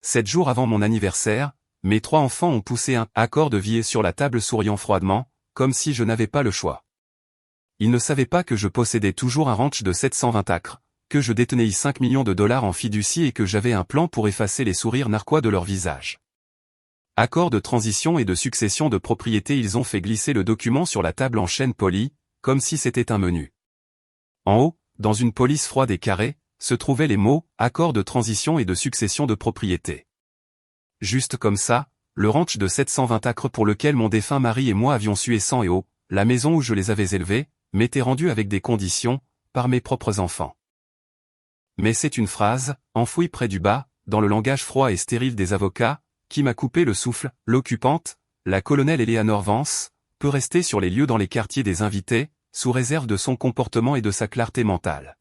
7 jours avant mon anniversaire, mes 3 enfants ont poussé un accord de vie sur la table souriant froidement, comme si je n'avais pas le choix. Ils ne savaient pas que je possédais toujours un ranch de 720 acres, que je détenais 5 millions de dollars en fiducie et que j'avais un plan pour effacer les sourires narquois de leur visage. Accord de transition et de succession de propriété. Ils ont fait glisser le document sur la table en chaîne polie, comme si c'était un menu. En haut, dans une police froide et carrée, se trouvaient les mots « accord de transition et de succession de propriété ». Juste comme ça, le ranch de 720 acres pour lequel mon défunt mari et moi avions sué sang et eau, la maison où je les avais élevés, m'était rendu avec des conditions, par mes propres enfants. Mais c'est une phrase, enfouie près du bas, dans le langage froid et stérile des avocats, qui m'a coupé le souffle. L'occupante, la colonelle Eleanor Vance, peut rester sur les lieux dans les quartiers des invités, sous réserve de son comportement et de sa clarté mentale.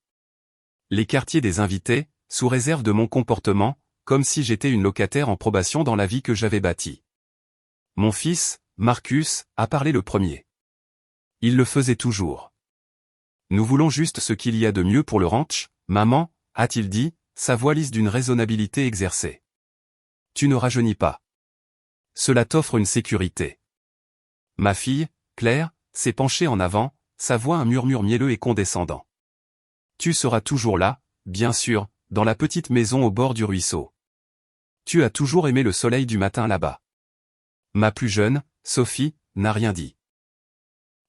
Les quartiers des invités, sous réserve de mon comportement, comme si j'étais une locataire en probation dans la vie que j'avais bâtie. Mon fils, Marcus, a parlé le premier. Il le faisait toujours. Nous voulons juste ce qu'il y a de mieux pour le ranch, maman, a-t-il dit, sa voix lisse d'une raisonnabilité exercée. Tu ne rajeunis pas. Cela t'offre une sécurité. Ma fille, Claire, s'est penchée en avant, sa voix un murmure mielleux et condescendant. Tu seras toujours là, bien sûr, dans la petite maison au bord du ruisseau. Tu as toujours aimé le soleil du matin là-bas. Ma plus jeune, Sophie, n'a rien dit.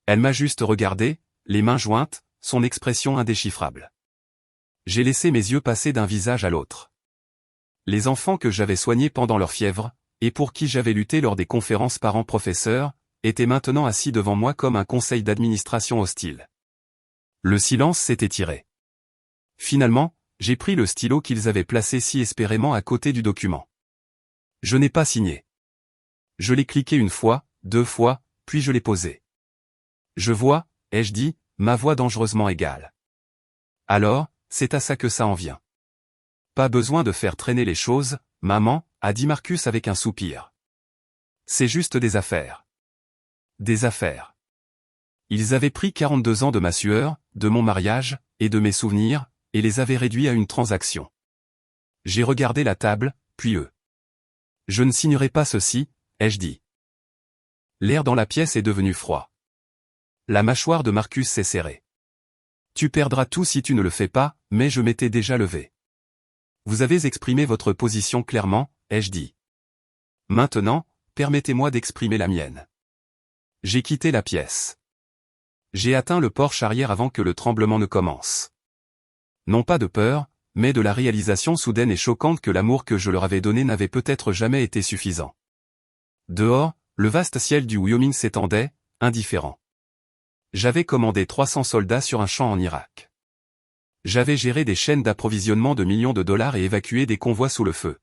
Elle m'a juste regardé, les mains jointes, son expression indéchiffrable. J'ai laissé mes yeux passer d'un visage à l'autre. Les enfants que j'avais soignés pendant leur fièvre, et pour qui j'avais lutté lors des conférences parents-professeurs, étaient maintenant assis devant moi comme un conseil d'administration hostile. Le silence s'est étiré. Finalement, j'ai pris le stylo qu'ils avaient placé si espérément à côté du document. Je n'ai pas signé. Je l'ai cliqué 1 fois, 2 fois, puis je l'ai posé. Je vois, ai-je dit, ma voix dangereusement égale. Alors, c'est à ça que ça en vient. Pas besoin de faire traîner les choses, maman, a dit Marcus avec un soupir. C'est juste des affaires. Des affaires. Ils avaient pris 42 ans de ma sueur, de mon mariage, et de mes souvenirs, et les avaient réduits à une transaction. J'ai regardé la table, puis eux. Je ne signerai pas ceci, ai-je dit. L'air dans la pièce est devenu froid. La mâchoire de Marcus s'est serrée. Tu perdras tout si tu ne le fais pas, mais je m'étais déjà levé. Vous avez exprimé votre position clairement, ai-je dit. Maintenant, permettez-moi d'exprimer la mienne. J'ai quitté la pièce. J'ai atteint le porche arrière avant que le tremblement ne commence. Non pas de peur, mais de la réalisation soudaine et choquante que l'amour que je leur avais donné n'avait peut-être jamais été suffisant. Dehors, le vaste ciel du Wyoming s'étendait, indifférent. J'avais commandé 300 soldats sur un champ en Irak. J'avais géré des chaînes d'approvisionnement de millions de dollars et évacué des convois sous le feu.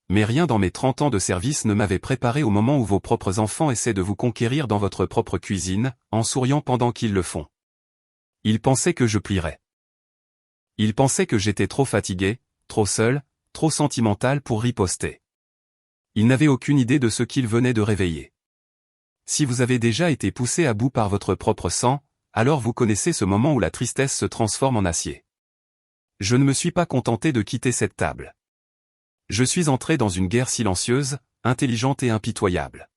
Mais rien dans mes 30 ans de service ne m'avait préparé au moment où vos propres enfants essaient de vous conquérir dans votre propre cuisine, en souriant pendant qu'ils le font. Ils pensaient que je plierais. Ils pensaient que j'étais trop fatigué, trop seul, trop sentimental pour riposter. Ils n'avaient aucune idée de ce qu'ils venaient de réveiller. Si vous avez déjà été poussé à bout par votre propre sang, alors vous connaissez ce moment où la tristesse se transforme en acier. Je ne me suis pas contenté de quitter cette table. Je suis entré dans une guerre silencieuse, intelligente et impitoyable.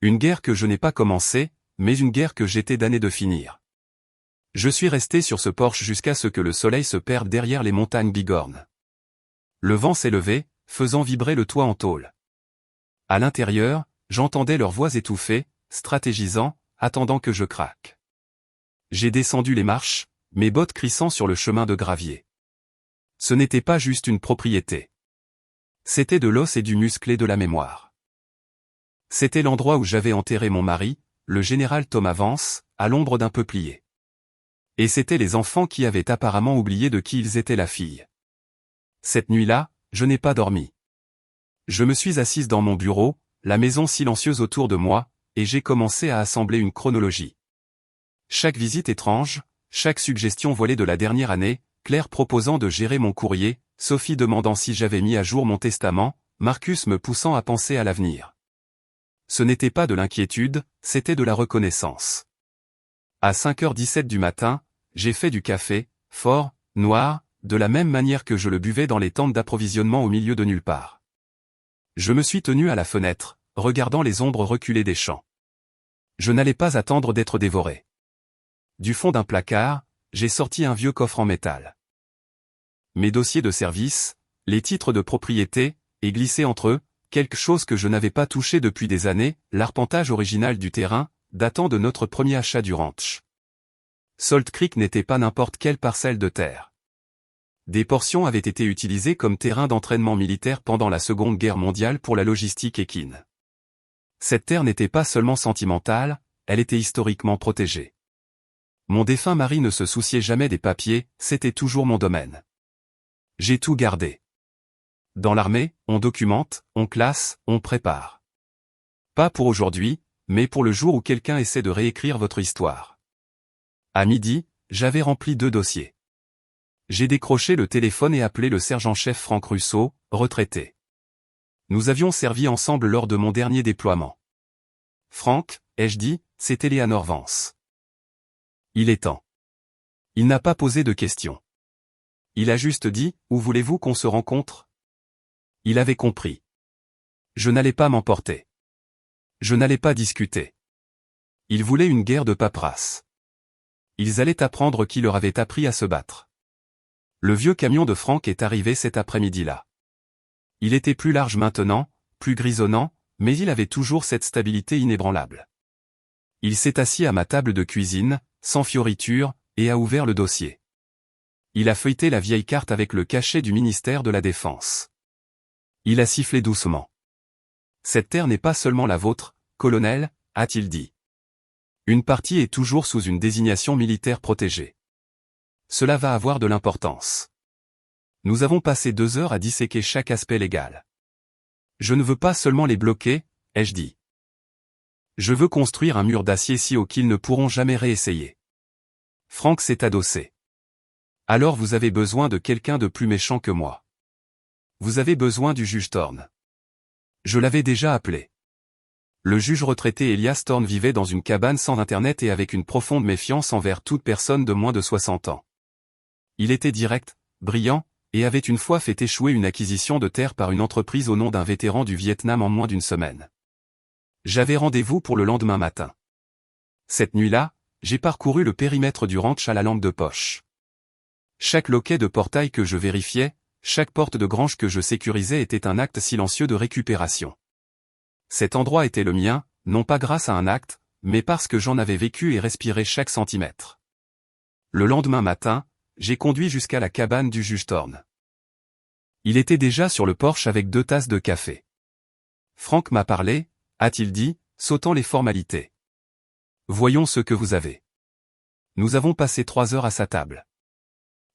Une guerre que je n'ai pas commencée, mais une guerre que j'étais damné de finir. Je suis resté sur ce porche jusqu'à ce que le soleil se perde derrière les montagnes bigornes. Le vent s'est levé, faisant vibrer le toit en tôle. À l'intérieur, j'entendais leurs voix étouffées, stratégisant, attendant que je craque. J'ai descendu les marches, mes bottes crissant sur le chemin de gravier. Ce n'était pas juste une propriété. C'était de l'os et du muscle et de la mémoire. C'était l'endroit où j'avais enterré mon mari, le général Thomas Vance, à l'ombre d'un peuplier. Et c'étaient les enfants qui avaient apparemment oublié de qui ils étaient la fille. Cette nuit-là, je n'ai pas dormi. Je me suis assise dans mon bureau, la maison silencieuse autour de moi, et j'ai commencé à assembler une chronologie. Chaque visite étrange, chaque suggestion voilée de la dernière année, Claire proposant de gérer mon courrier, Sophie demandant si j'avais mis à jour mon testament, Marcus me poussant à penser à l'avenir. Ce n'était pas de l'inquiétude, c'était de la reconnaissance. À 5h17 du matin, j'ai fait du café, fort, noir, de la même manière que je le buvais dans les tentes d'approvisionnement au milieu de nulle part. Je me suis tenu à la fenêtre, regardant les ombres reculées des champs. Je n'allais pas attendre d'être dévoré. Du fond d'un placard, j'ai sorti un vieux coffre en métal. Mes dossiers de service, les titres de propriété, et glissé entre eux, quelque chose que je n'avais pas touché depuis des années, l'arpentage original du terrain, datant de notre premier achat du ranch. Salt Creek n'était pas n'importe quelle parcelle de terre. Des portions avaient été utilisées comme terrain d'entraînement militaire pendant la Seconde Guerre mondiale pour la logistique équine. Cette terre n'était pas seulement sentimentale, elle était historiquement protégée. Mon défunt mari ne se souciait jamais des papiers, c'était toujours mon domaine. J'ai tout gardé. Dans l'armée, on documente, on classe, on prépare. Pas pour aujourd'hui, mais pour le jour où quelqu'un essaie de réécrire votre histoire. À midi, j'avais rempli 2 dossiers. J'ai décroché le téléphone et appelé le sergent-chef Franck Russo, retraité. Nous avions servi ensemble lors de mon dernier déploiement. Franck, ai-je dit, c'est Eleanor Vance. Il est temps. Il n'a pas posé de questions. Il a juste dit, où voulez-vous qu'on se rencontre? Il avait compris. Je n'allais pas m'emporter. Je n'allais pas discuter. Ils voulaient une guerre de paperasse. Ils allaient apprendre qui leur avait appris à se battre. Le vieux camion de Franck est arrivé cet après-midi-là. Il était plus large maintenant, plus grisonnant, mais il avait toujours cette stabilité inébranlable. Il s'est assis à ma table de cuisine, sans fioriture, et a ouvert le dossier. Il a feuilleté la vieille carte avec le cachet du ministère de la Défense. Il a sifflé doucement. Cette terre n'est pas seulement la vôtre, colonel, a-t-il dit. Une partie est toujours sous une désignation militaire protégée. Cela va avoir de l'importance. Nous avons passé 2 heures à disséquer chaque aspect légal. Je ne veux pas seulement les bloquer, ai-je dit. Je veux construire un mur d'acier si haut qu'ils ne pourront jamais réessayer. Franck s'est adossé. Alors vous avez besoin de quelqu'un de plus méchant que moi. Vous avez besoin du juge Thorne. Je l'avais déjà appelé. Le juge retraité Elias Thorne vivait dans une cabane sans internet et avec une profonde méfiance envers toute personne de moins de 60 ans. Il était direct, brillant, et avait une fois fait échouer une acquisition de terre par une entreprise au nom d'un vétéran du Vietnam en moins d'une semaine. J'avais rendez-vous pour le lendemain matin. Cette nuit-là, j'ai parcouru le périmètre du ranch à la lampe de poche. Chaque loquet de portail que je vérifiais, chaque porte de grange que je sécurisais était un acte silencieux de récupération. Cet endroit était le mien, non pas grâce à un acte, mais parce que j'en avais vécu et respiré chaque centimètre. Le lendemain matin, j'ai conduit jusqu'à la cabane du juge Thorne. Il était déjà sur le porche avec 2 tasses de café. Franck m'a parlé, a-t-il dit, sautant les formalités. Voyons ce que vous avez. Nous avons passé 3 heures à sa table.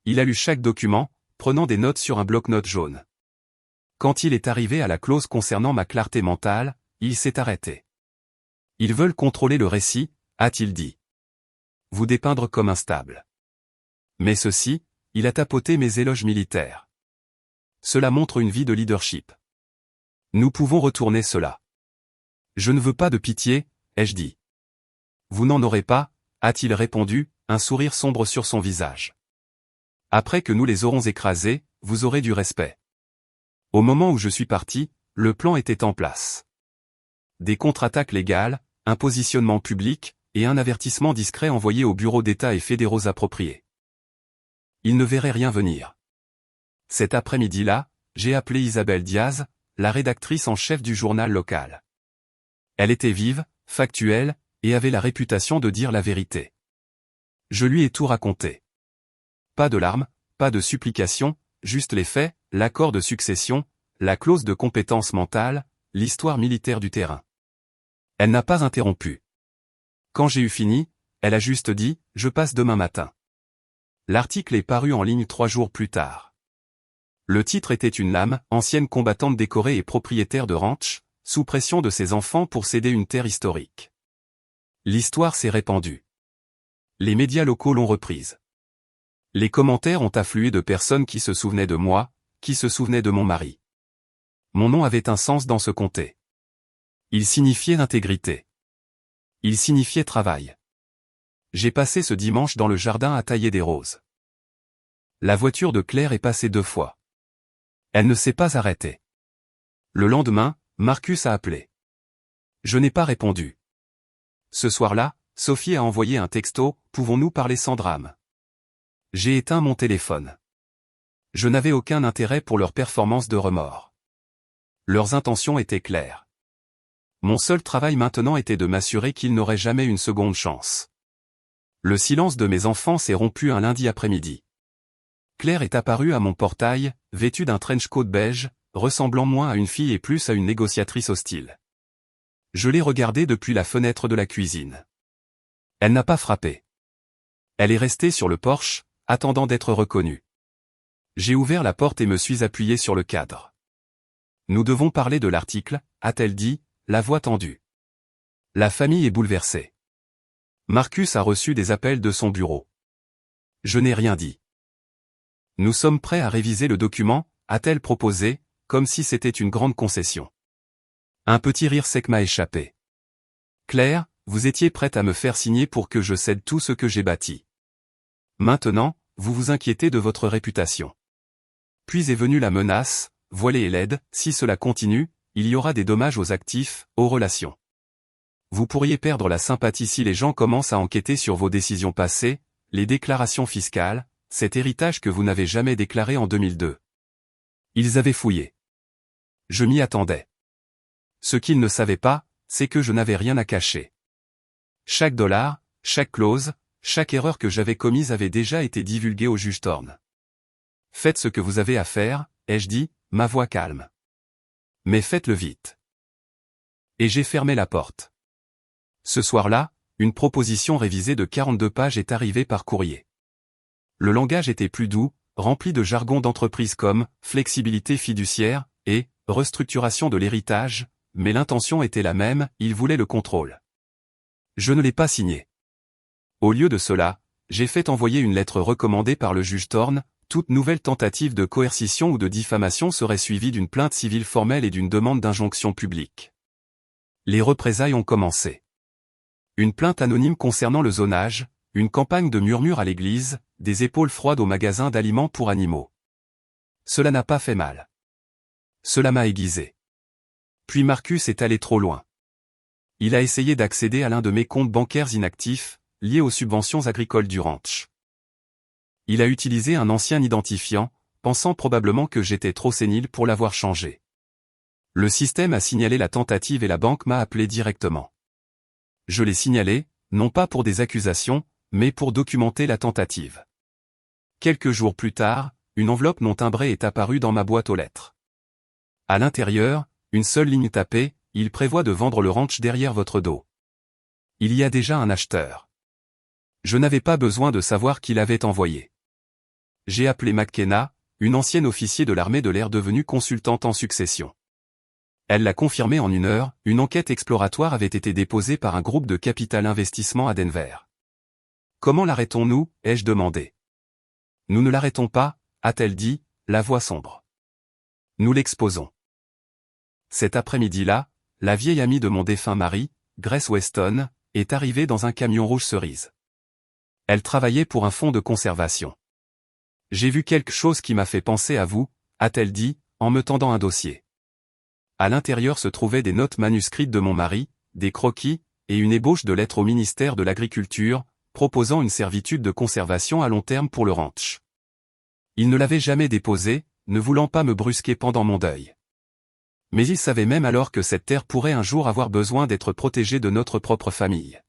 Il a lu chaque document, prenant des notes sur un bloc-notes jaune. Quand il est arrivé à la clause concernant ma clarté mentale, il s'est arrêté. Ils veulent contrôler le récit, a-t-il dit. Vous dépeindre comme instable. Mais ceci, il a tapoté mes éloges militaires. Cela montre une vie de leadership. Nous pouvons retourner cela. Je ne veux pas de pitié, ai-je dit. Vous n'en aurez pas, a-t-il répondu, un sourire sombre sur son visage. Après que nous les aurons écrasés, vous aurez du respect. Au moment où je suis parti, le plan était en place. Des contre-attaques légales, un positionnement public, et un avertissement discret envoyé aux bureaux d'État et fédéraux appropriés. Il ne verrait rien venir. Cet après-midi-là, j'ai appelé Isabelle Diaz, la rédactrice en chef du journal local. Elle était vive, factuelle, et avait la réputation de dire la vérité. Je lui ai tout raconté. Pas de larmes, pas de supplications, juste les faits, l'accord de succession, la clause de compétence mentale, l'histoire militaire du terrain. Elle n'a pas interrompu. Quand j'ai eu fini, elle a juste dit, je passe demain matin. L'article est paru en ligne 3 jours plus tard. Le titre était une lame, ancienne combattante décorée et propriétaire de ranch, sous pression de ses enfants pour céder une terre historique. L'histoire s'est répandue. Les médias locaux l'ont reprise. Les commentaires ont afflué de personnes qui se souvenaient de moi, qui se souvenaient de mon mari. Mon nom avait un sens dans ce comté. Il signifiait intégrité. Il signifiait travail. J'ai passé ce dimanche dans le jardin à tailler des roses. La voiture de Claire est passée 2 fois. Elle ne s'est pas arrêtée. Le lendemain, Marcus a appelé. Je n'ai pas répondu. Ce soir-là, Sophie a envoyé un texto, « Pouvons-nous parler sans drame ?» J'ai éteint mon téléphone. Je n'avais aucun intérêt pour leur performance de remords. Leurs intentions étaient claires. Mon seul travail maintenant était de m'assurer qu'ils n'auraient jamais une seconde chance. Le silence de mes enfants s'est rompu un lundi après-midi. Claire est apparue à mon portail, vêtue d'un trench coat beige, ressemblant moins à une fille et plus à une négociatrice hostile. Je l'ai regardée depuis la fenêtre de la cuisine. Elle n'a pas frappé. Elle est restée sur le porche, attendant d'être reconnue. J'ai ouvert la porte et me suis appuyé sur le cadre. Nous devons parler de l'article, a-t-elle dit, la voix tendue. La famille est bouleversée. Marcus a reçu des appels de son bureau. Je n'ai rien dit. Nous sommes prêts à réviser le document, a-t-elle proposé, comme si c'était une grande concession. Un petit rire sec m'a échappé. Claire, vous étiez prête à me faire signer pour que je cède tout ce que j'ai bâti. Maintenant, vous vous inquiétez de votre réputation. Puis est venue la menace, voilée et laide, si cela continue, il y aura des dommages aux actifs, aux relations. Vous pourriez perdre la sympathie si les gens commencent à enquêter sur vos décisions passées, les déclarations fiscales, cet héritage que vous n'avez jamais déclaré en 2002. Ils avaient fouillé. Je m'y attendais. Ce qu'ils ne savaient pas, c'est que je n'avais rien à cacher. Chaque dollar, chaque clause, chaque erreur que j'avais commise avait déjà été divulguée au juge Thorne. Faites ce que vous avez à faire, ai-je dit, ma voix calme. Mais faites-le vite. Et j'ai fermé la porte. Ce soir-là, une proposition révisée de 42 pages est arrivée par courrier. Le langage était plus doux, rempli de jargon d'entreprise comme « flexibilité fiduciaire » et « restructuration de l'héritage », mais l'intention était la même, il voulait le contrôle. Je ne l'ai pas signé. Au lieu de cela, j'ai fait envoyer une lettre recommandée par le juge Thorne, toute nouvelle tentative de coercition ou de diffamation serait suivie d'une plainte civile formelle et d'une demande d'injonction publique. Les représailles ont commencé. Une plainte anonyme concernant le zonage, une campagne de murmures à l'église, des épaules froides au magasin d'aliments pour animaux. Cela n'a pas fait mal. Cela m'a aiguisé. Puis Marcus est allé trop loin. Il a essayé d'accéder à l'un de mes comptes bancaires inactifs, liés aux subventions agricoles du ranch. Il a utilisé un ancien identifiant, pensant probablement que j'étais trop sénile pour l'avoir changé. Le système a signalé la tentative et la banque m'a appelé directement. Je l'ai signalé, non pas pour des accusations, mais pour documenter la tentative. Quelques jours plus tard, une enveloppe non timbrée est apparue dans ma boîte aux lettres. À l'intérieur, une seule ligne tapée, il prévoit de vendre le ranch derrière votre dos. Il y a déjà un acheteur. Je n'avais pas besoin de savoir qui l'avait envoyé. J'ai appelé McKenna, une ancienne officier de l'armée de l'air devenue consultante en succession. Elle l'a confirmé en 1 heure, une enquête exploratoire avait été déposée par un groupe de Capital Investissement à Denver. Comment l'arrêtons-nous, ai-je demandé. Nous ne l'arrêtons pas, a-t-elle dit, la voix sombre. Nous l'exposons. Cet après-midi-là, la vieille amie de mon défunt mari, Grace Weston, est arrivée dans un camion rouge cerise. Elle travaillait pour un fonds de conservation. J'ai vu quelque chose qui m'a fait penser à vous, a-t-elle dit, en me tendant un dossier. À l'intérieur se trouvaient des notes manuscrites de mon mari, des croquis, et une ébauche de lettre au ministère de l'Agriculture, proposant une servitude de conservation à long terme pour le ranch. Il ne l'avait jamais déposée, ne voulant pas me brusquer pendant mon deuil. Mais il savait même alors que cette terre pourrait un jour avoir besoin d'être protégée de notre propre famille.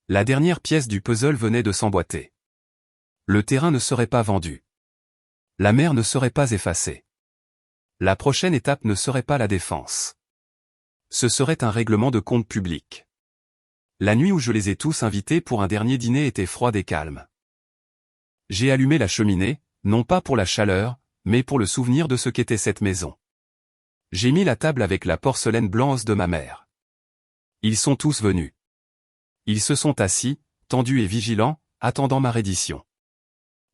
La dernière pièce du puzzle venait de s'emboîter. Le terrain ne serait pas vendu. La mer ne serait pas effacée. La prochaine étape ne serait pas la défense. Ce serait un règlement de compte public. La nuit où je les ai tous invités pour un dernier dîner était froide et calme. J'ai allumé la cheminée, non pas pour la chaleur, mais pour le souvenir de ce qu'était cette maison. J'ai mis la table avec la porcelaine blanche de ma mère. Ils sont tous venus. Ils se sont assis, tendus et vigilants, attendant ma reddition.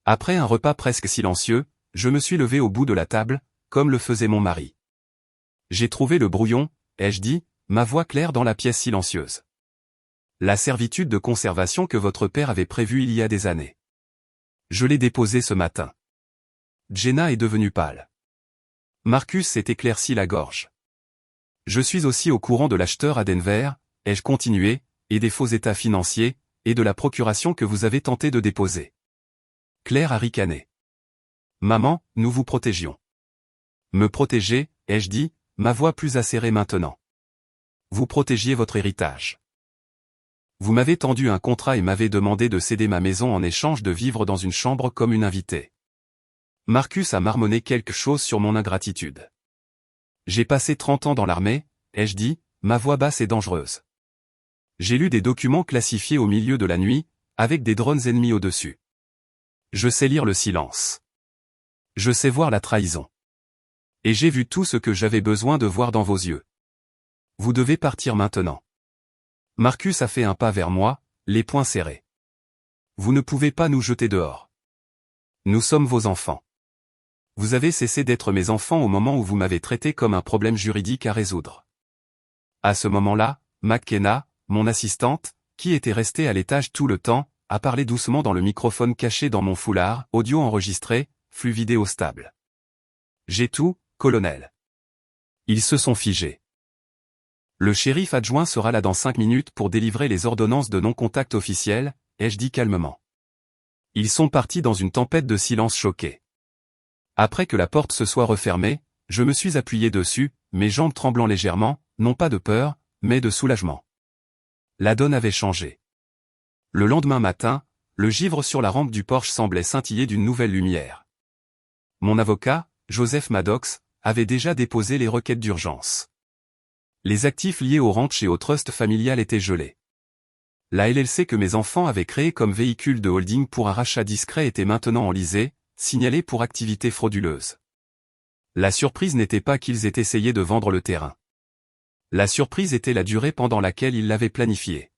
Après un repas presque silencieux, je me suis levé au bout de la table, comme le faisait mon mari. J'ai trouvé le brouillon, ai-je dit, ma voix claire dans la pièce silencieuse. La servitude de conservation que votre père avait prévue il y a des années. Je l'ai déposée ce matin. Jenna est devenue pâle. Marcus s'est éclairci la gorge. Je suis aussi au courant de l'acheteur à Denver, ai-je continué, et des faux états financiers, et de la procuration que vous avez tenté de déposer. Claire a ricané. Maman, nous vous protégions. Me protéger, ai-je dit, ma voix plus acérée maintenant. Vous protégiez votre héritage. Vous m'avez tendu un contrat et m'avez demandé de céder ma maison en échange de vivre dans une chambre comme une invitée. Marcus a marmonné quelque chose sur mon ingratitude. J'ai passé 30 ans dans l'armée, ai-je dit, ma voix basse et dangereuse. J'ai lu des documents classifiés au milieu de la nuit, avec des drones ennemis au-dessus. Je sais lire le silence. Je sais voir la trahison. Et j'ai vu tout ce que j'avais besoin de voir dans vos yeux. Vous devez partir maintenant. Marcus a fait un pas vers moi, les poings serrés. Vous ne pouvez pas nous jeter dehors. Nous sommes vos enfants. Vous avez cessé d'être mes enfants au moment où vous m'avez traité comme un problème juridique à résoudre. À ce moment-là, McKenna, mon assistante, qui était restée à l'étage tout le temps, a parlé doucement dans le microphone caché dans mon foulard, audio enregistré, flux vidéo stable. J'ai tout, colonel. Ils se sont figés. Le shérif adjoint sera là dans 5 minutes pour délivrer les ordonnances de non-contact officielles, ai-je dit calmement. Ils sont partis dans une tempête de silence choqué. Après que la porte se soit refermée, je me suis appuyé dessus, mes jambes tremblant légèrement, non pas de peur, mais de soulagement. La donne avait changé. Le lendemain matin, le givre sur la rampe du porche semblait scintiller d'une nouvelle lumière. Mon avocat, Joseph Maddox, avait déjà déposé les requêtes d'urgence. Les actifs liés au ranch et au trust familial étaient gelés. La LLC que mes enfants avaient créée comme véhicule de holding pour un rachat discret était maintenant enlisée, signalée pour activité frauduleuse. La surprise n'était pas qu'ils aient essayé de vendre le terrain. La surprise était la durée pendant laquelle ils l'avaient planifié.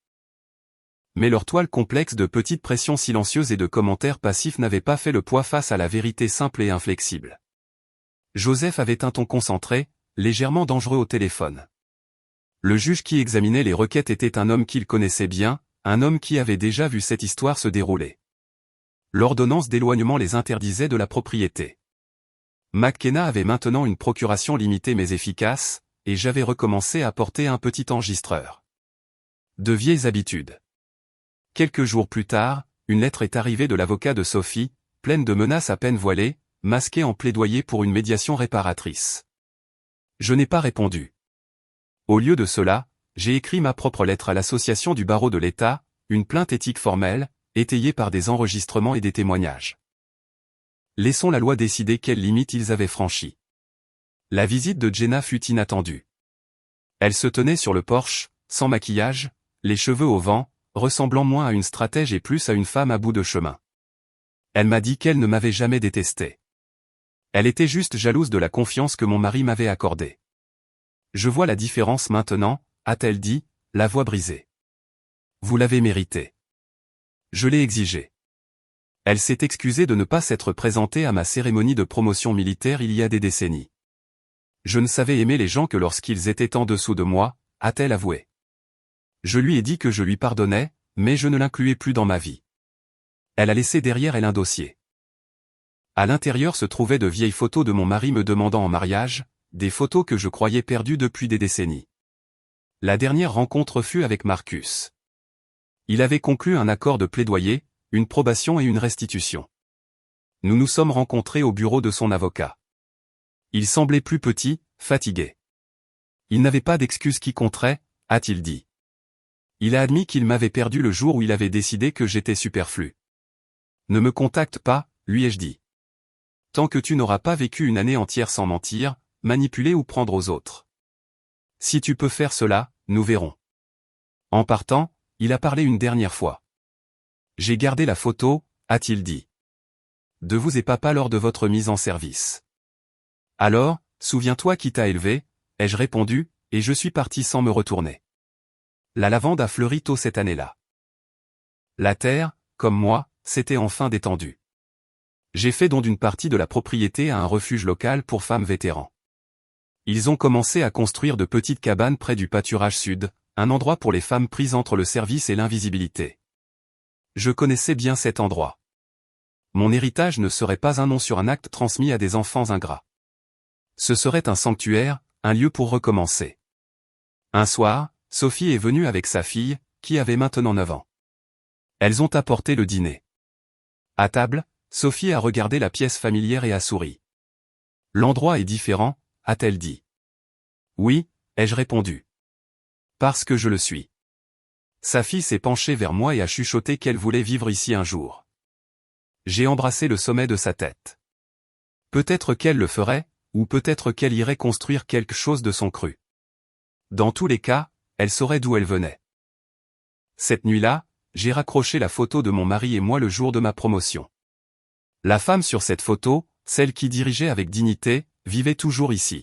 Mais leur toile complexe de petites pressions silencieuses et de commentaires passifs n'avait pas fait le poids face à la vérité simple et inflexible. Joseph avait un ton concentré, légèrement dangereux au téléphone. Le juge qui examinait les requêtes était un homme qu'il connaissait bien, un homme qui avait déjà vu cette histoire se dérouler. L'ordonnance d'éloignement les interdisait de la propriété. McKenna avait maintenant une procuration limitée mais efficace, et j'avais recommencé à porter un petit enregistreur. De vieilles habitudes. Quelques jours plus tard, une lettre est arrivée de l'avocat de Sophie, pleine de menaces à peine voilées, masquée en plaidoyer pour une médiation réparatrice. Je n'ai pas répondu. Au lieu de cela, j'ai écrit ma propre lettre à l'association du barreau de l'État, une plainte éthique formelle, étayée par des enregistrements et des témoignages. Laissons la loi décider quelles limites ils avaient franchies. La visite de Jenna fut inattendue. Elle se tenait sur le porche, sans maquillage, les cheveux au vent, ressemblant moins à une stratège et plus à une femme à bout de chemin. Elle m'a dit qu'elle ne m'avait jamais détesté. Elle était juste jalouse de la confiance que mon mari m'avait accordée. Je vois la différence maintenant, a-t-elle dit, la voix brisée. Vous l'avez mérité. Je l'ai exigé. Elle s'est excusée de ne pas s'être présentée à ma cérémonie de promotion militaire il y a des décennies. Je ne savais aimer les gens que lorsqu'ils étaient en dessous de moi, a-t-elle avoué. Je lui ai dit que je lui pardonnais, mais je ne l'incluais plus dans ma vie. Elle a laissé derrière elle un dossier. À l'intérieur se trouvaient de vieilles photos de mon mari me demandant en mariage, des photos que je croyais perdues depuis des décennies. La dernière rencontre fut avec Marcus. Il avait conclu un accord de plaidoyer, une probation et une restitution. Nous nous sommes rencontrés au bureau de son avocat. Il semblait plus petit, fatigué. Il n'avait pas d'excuse qui compterait, a-t-il dit. Il a admis qu'il m'avait perdu le jour où il avait décidé que j'étais superflu. Ne me contacte pas, lui ai-je dit. Tant que tu n'auras pas vécu une année entière sans mentir, manipuler ou prendre aux autres. Si tu peux faire cela, nous verrons. En partant, il a parlé une dernière fois. J'ai gardé la photo, a-t-il dit. De vous et papa lors de votre mise en service. Alors, souviens-toi qui t'a élevé, ai-je répondu, et je suis parti sans me retourner. La lavande a fleuri tôt cette année-là. La terre, comme moi, s'était enfin détendue. J'ai fait don d'une partie de la propriété à un refuge local pour femmes vétérans. Ils ont commencé à construire de petites cabanes près du pâturage sud, un endroit pour les femmes prises entre le service et l'invisibilité. Je connaissais bien cet endroit. Mon héritage ne serait pas un nom sur un acte transmis à des enfants ingrats. Ce serait un sanctuaire, un lieu pour recommencer. Un soir, Sophie est venue avec sa fille, qui avait maintenant 9 ans. Elles ont apporté le dîner. À table, Sophie a regardé la pièce familière et a souri. L'endroit est différent, a-t-elle dit. Oui, ai-je répondu. Parce que je le suis. Sa fille s'est penchée vers moi et a chuchoté qu'elle voulait vivre ici un jour. J'ai embrassé le sommet de sa tête. Peut-être qu'elle le ferait, ou peut-être qu'elle irait construire quelque chose de son cru. Dans tous les cas, elle saurait d'où elle venait. Cette nuit-là, j'ai raccroché la photo de mon mari et moi le jour de ma promotion. La femme sur cette photo, celle qui dirigeait avec dignité, vivait toujours ici.